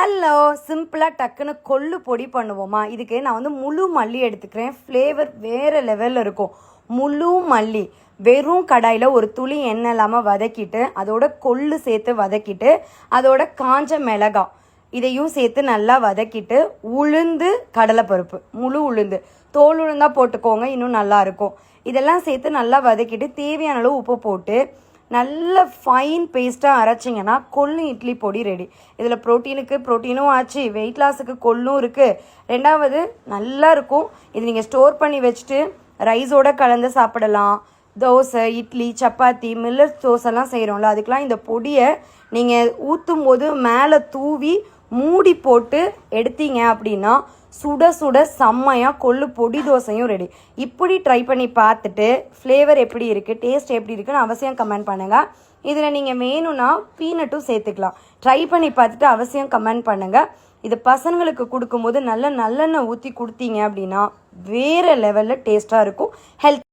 Hello, சிம்பிளாக டக்குன்னு கொள்ளு பொடி பண்ணுவோமா? இதுக்கு நான் வந்து முழு மல்லி எடுத்துக்கிறேன். ஃப்ளேவர் வேறு லெவலில் இருக்கும். முழு மல்லி வெறும் கடாயில் ஒரு துளி எண்ணெய் இல்லாமல் வதக்கிட்டு, அதோட கொள்ளு சேர்த்து வதக்கிட்டு, அதோட காஞ்ச மிளகாய் இதையும் சேர்த்து நல்லா வதக்கிட்டு, உளுந்து கடலைப்பருப்பு முழு உளுந்து தோல் உளுந்தாக போட்டுக்கோங்க, இன்னும் நல்லாயிருக்கும். இதெல்லாம் சேர்த்து நல்லா வதக்கிட்டு தேவையான அளவு உப்பு போட்டு நல்ல ஃபைன் பேஸ்ட்டாக அரைச்சிங்கன்னா கொள்ளு இட்லி பொடி ரெடி. இதில் ப்ரோட்டீனும் ஆச்சு, வெயிட் லாஸுக்கு கொள்ளும் இருக்குது. ரெண்டாவது நல்லா இருக்கும். இது நீங்கள் ஸ்டோர் பண்ணி வச்சுட்டு ரைஸோடு கலந்து சாப்பிடலாம். தோசை, இட்லி, சப்பாத்தி, மில்லட் தோசைலாம் செய்கிறோம்ல, அதுக்கெலாம் இந்த பொடியை நீங்கள் ஊற்றும் போது மேலே தூவி மூடி போட்டு எடுத்தீங்க அப்படின்னா சுட சுட செம்மையாக கொள்ளு பொடி தோசையும் ரெடி. இப்படி ட்ரை பண்ணி பார்த்துட்டு ஃப்ளேவர் எப்படி இருக்குது, டேஸ்ட் எப்படி இருக்குன்னு அவசியம் கமெண்ட் பண்ணுங்கள். இதில் நீங்கள் வேணும்னா பீனட்டும் சேர்த்துக்கலாம். ட்ரை பண்ணி பார்த்துட்டு அவசியம் கமெண்ட் பண்ணுங்கள். இது பசங்களுக்கு கொடுக்கும்போது நல்லெண்ணெய் ஊற்றி கொடுத்தீங்க அப்படின்னா வேறு லெவலில் டேஸ்ட்டாக இருக்கும். ஹெல்த்